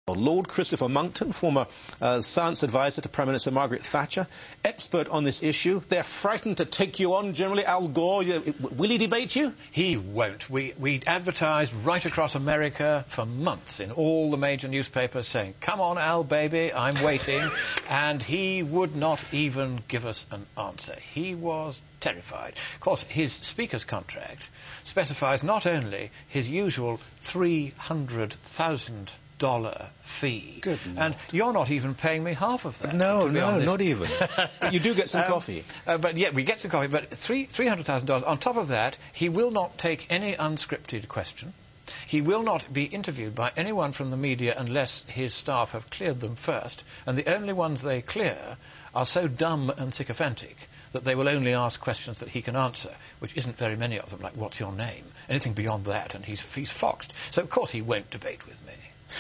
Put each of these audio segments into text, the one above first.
Lord Christopher Monckton, former science advisor to Prime Minister Margaret Thatcher, expert on this issue. They're frightened to take you on, generally. Al Gore, will he debate you? He won't. We advertised right across America for months in all the major newspapers saying, come on, Al, baby, I'm waiting. And he would not even give us an answer. He was terrified. Of course, his speaker's contract specifies not only his usual $300,000 fee. Good and Lord. You're not even paying me half of that. No, not even. But you do get some coffee. But yeah, we get some coffee. But $300,000. On top of that, he will not take any unscripted question. He will not be interviewed by anyone from the media unless his staff have cleared them first. And the only ones they clear are so dumb and sycophantic that they will only ask questions that he can answer, which isn't very many of them, like, what's your name? Anything beyond that, and he's foxed. So, of course, he won't debate with me.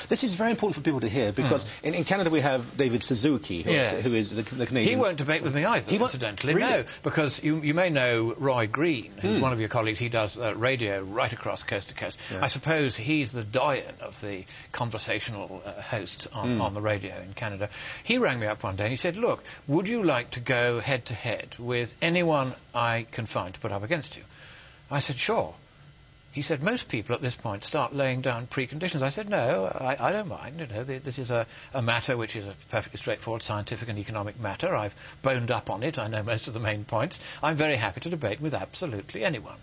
This is very important for people to hear, because in Canada we have David Suzuki, who is the Canadian... He won't debate with me either, incidentally. Really? No, because you may know Roy Green, who's one of your colleagues. He does radio right across coast to coast. Yeah. I suppose he's the doyen of the conversational hosts on the radio in Canada. He rang me up one day and he said, look, would you like to go head-to-head with anyone I can find to put up against you? I said, sure. He said, most people at this point start laying down preconditions. I said, no, I don't mind. You know, this is a matter which is a perfectly straightforward scientific and economic matter. I've boned up on it. I know most of the main points. I'm very happy to debate with absolutely anyone.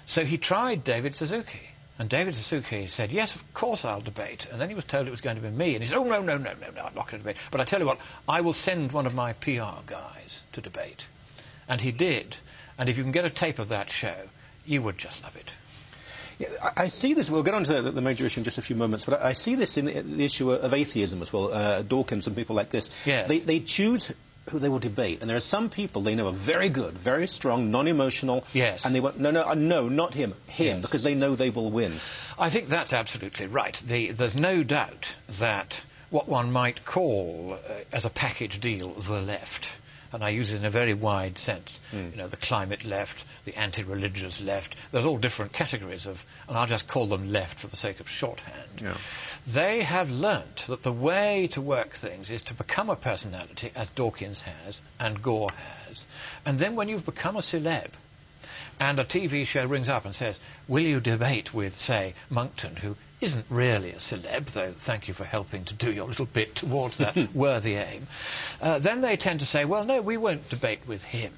So he tried David Suzuki. And David Suzuki said, yes, of course I'll debate. And then he was told it was going to be me. And he said, oh, no, I'm not going to debate. But I tell you what, I will send one of my PR guys to debate. And he did. And if you can get a tape of that show, you would just love it. Yeah, I see this. We'll get on to the major issue in just a few moments, but I see this in the issue of atheism as well. Dawkins and people like this. Yes. They choose who they will debate, and there are some people they know are very good, very strong, non-emotional. Yes. And they want no, not him, yes. Because they know they will win. I think that's absolutely right. There's no doubt that what one might call, as a package deal, the left. And I use it in a very wide sense. You know, the climate left, the anti-religious left. There's all different categories of, and I'll just call them left for the sake of shorthand. Yeah. They have learnt that the way to work things is to become a personality, as Dawkins has and Gore has. And then when you've become a celeb, and a TV show rings up and says, will you debate with, say, Monckton, who isn't really a celeb, though thank you for helping to do your little bit towards that worthy aim, then they tend to say, well, no, we won't debate with him.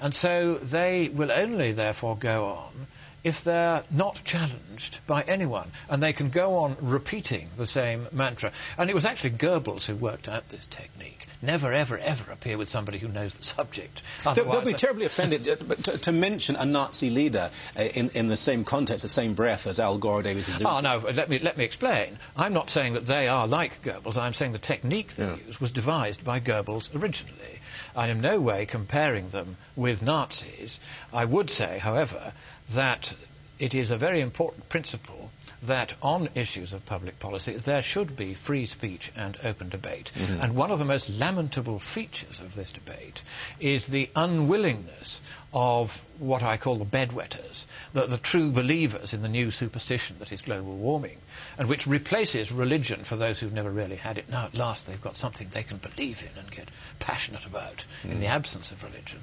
And so they will only, therefore, go on if they're not challenged by anyone. And they can go on repeating the same mantra. And it was actually Goebbels who worked out this technique. Never, ever, ever appear with somebody who knows the subject. They'll be terribly offended to mention a Nazi leader in the same context, the same breath as Al Gore or David Suzuki. Oh, no, let me explain. I'm not saying that they are like Goebbels. I'm saying the technique they used was devised by Goebbels originally. I'm in no way comparing them with Nazis. I would say, however, that it is a very important principle that on issues of public policy there should be free speech and open debate. And one of the most lamentable features of this debate is the unwillingness of what I call the bedwetters, the true believers in the new superstition that is global warming, and which replaces religion for those who've never really had it. Now at last they've got something they can believe in and get passionate about in the absence of religion.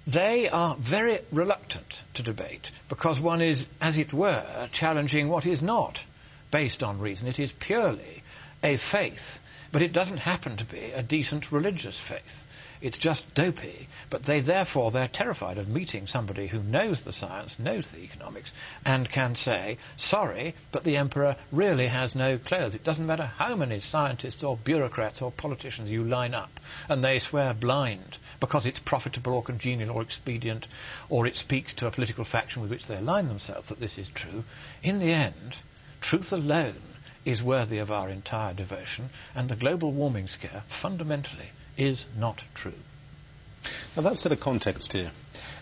They are very reluctant to debate because one is, as it were, challenging what is not based on reason. It is purely a faith, but it doesn't happen to be a decent religious faith. It's just dopey, but they're terrified of meeting somebody who knows the science, knows the economics, and can say, sorry, but the emperor really has no clothes. It doesn't matter how many scientists or bureaucrats or politicians you line up, and they swear blind because it's profitable or congenial or expedient, or it speaks to a political faction with which they align themselves that this is true. In the end, truth alone is worthy of our entire devotion, and the global warming scare, fundamentally, is not true. Now that's to the context here.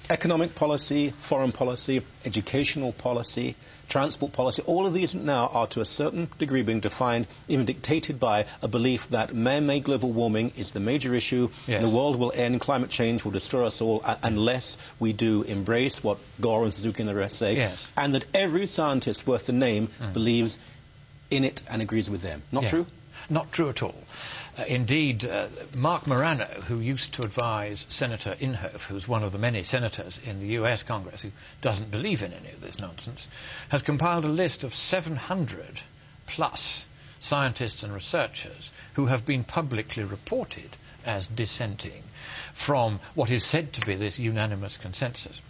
Economic policy, foreign policy, educational policy, transport policy, all of these now are to a certain degree being defined, even dictated by a belief that man-made global warming is the major issue. Yes. The world will end, climate change will destroy us all unless we do embrace what Gore and Suzuki and the rest say. Yes. And that every scientist worth the name believes in it and agrees with them. Not true? Not true at all. Indeed, Mark Morano, who used to advise Senator Inhofe, who's one of the many senators in the US Congress who doesn't believe in any of this nonsense, has compiled a list of 700 plus scientists and researchers who have been publicly reported as dissenting from what is said to be this unanimous consensus.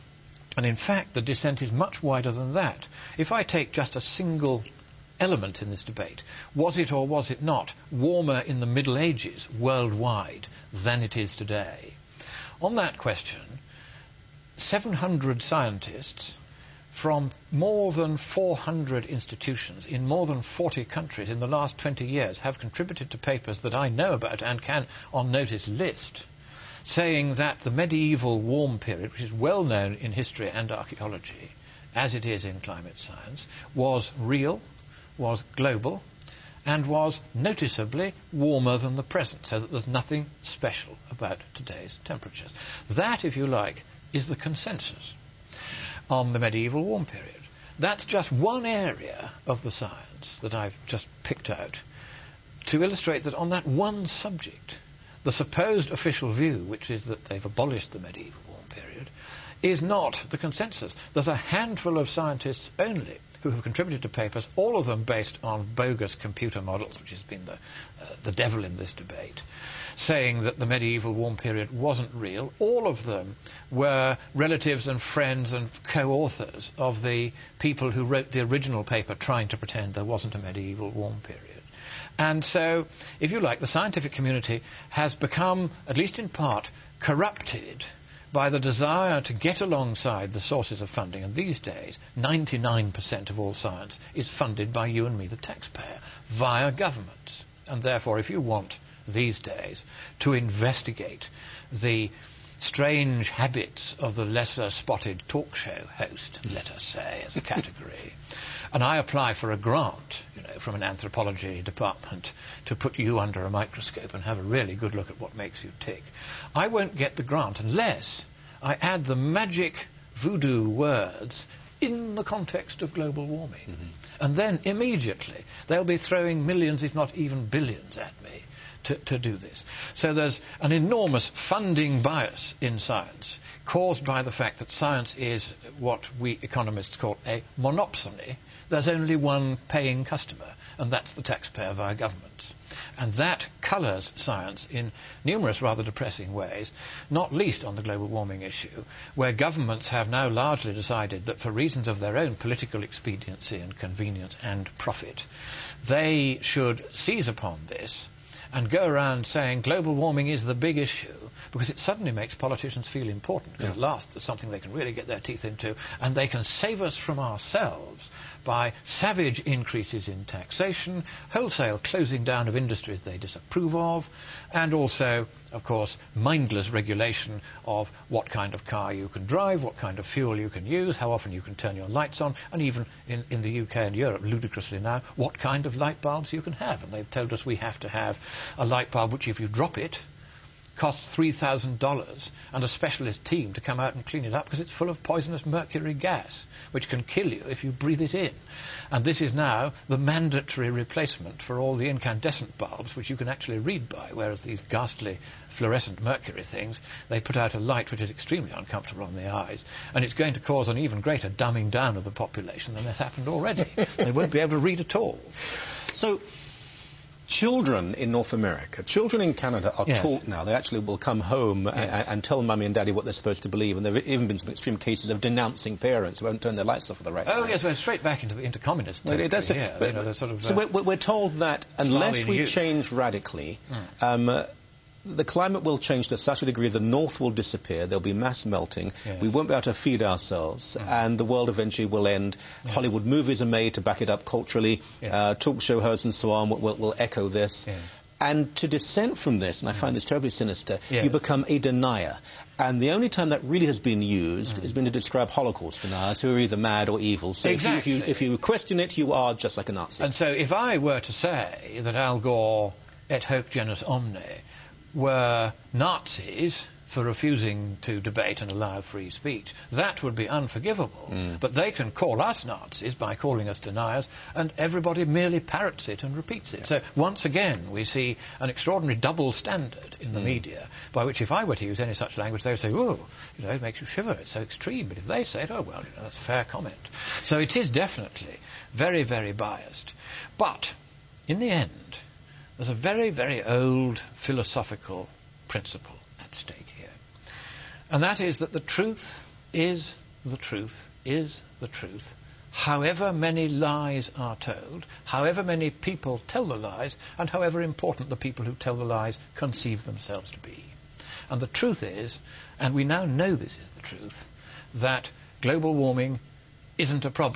And in fact, the dissent is much wider than that. If I take just a single element in this debate, was it or was it not warmer in the Middle Ages worldwide than it is today? On that question, 700 scientists from more than 400 institutions in more than 40 countries in the last 20 years have contributed to papers that I know about and can on notice list, saying that the medieval warm period, which is well known in history and archaeology, as it is in climate science, was real, was global, and was noticeably warmer than the present, so that there's nothing special about today's temperatures. That, if you like, is the consensus on the medieval warm period. That's just one area of the science that I've just picked out to illustrate that on that one subject, the supposed official view, which is that they've abolished the medieval warm period, is not the consensus. There's a handful of scientists only who have contributed to papers, all of them based on bogus computer models, which has been the devil in this debate, saying that the medieval warm period wasn't real. All of them were relatives and friends and co-authors of the people who wrote the original paper trying to pretend there wasn't a medieval warm period. And so, if you like, the scientific community has become, at least in part, corrupted by the desire to get alongside the sources of funding. And these days, 99% of all science is funded by you and me, the taxpayer, via governments. And therefore, if you want these days to investigate the strange habits of the lesser spotted talk show host, let us say, as a category, and I apply for a grant, from an anthropology department to put you under a microscope and have a really good look at what makes you tick, I won't get the grant unless I add the magic voodoo words in the context of global warming. Mm-hmm. And then immediately they'll be throwing millions, if not even billions, at me to do this. So there's an enormous funding bias in science caused by the fact that science is what we economists call a monopsony. There's only one paying customer, and that's the taxpayer via governments. And that colours science in numerous rather depressing ways, not least on the global warming issue, where governments have now largely decided that for reasons of their own political expediency and convenience and profit, they should seize upon this and go around saying global warming is the big issue, because it suddenly makes politicians feel important, because at last there's something they can really get their teeth into, and they can save us from ourselves by savage increases in taxation, wholesale closing down of industries they disapprove of, and also, of course, mindless regulation of what kind of car you can drive, what kind of fuel you can use, how often you can turn your lights on, and even in the UK and Europe, ludicrously now, what kind of light bulbs you can have. And they've told us we have to have a light bulb which, if you drop it, costs $3,000 and a specialist team to come out and clean it up because it's full of poisonous mercury gas, which can kill you if you breathe it in. And this is now the mandatory replacement for all the incandescent bulbs, which you can actually read by, whereas these ghastly fluorescent mercury things, they put out a light which is extremely uncomfortable on the eyes, and it's going to cause an even greater dumbing down of the population than has happened already. They won't be able to read at all. So, children in North America, children in Canada are taught now. They actually will come home and tell mummy and daddy what they're supposed to believe. And there have even been some extreme cases of denouncing parents who won't turn their lights off at the right time. Oh, yes, we're straight back into the intercommunist territory. We're told that unless we change radically, the climate will change to such a degree the North will disappear, there'll be mass melting, we won't be able to feed ourselves, and the world eventually will end. Hollywood movies are made to back it up culturally, talk show hosts and so on will echo this. And to dissent from this, and I find this terribly sinister, you become a denier. And the only time that really has been used has been to describe Holocaust deniers who are either mad or evil. So if you question it, you are just like a Nazi. And so if I were to say that Al Gore et hoc genus omne were Nazis for refusing to debate and allow free speech. That would be unforgivable. But they can call us Nazis by calling us deniers, and everybody merely parrots it and repeats it. So once again, we see an extraordinary double standard in the media, by which if I were to use any such language, they would say, oh, it makes you shiver, it's so extreme. But if they say it, oh, well, that's a fair comment. So it is definitely very, very biased. But in the end, there's a very, very old philosophical principle at stake here. And that is that the truth is the truth is the truth, however many lies are told, however many people tell the lies, and however important the people who tell the lies conceive themselves to be. And the truth is, and we now know this is the truth, that global warming isn't a problem.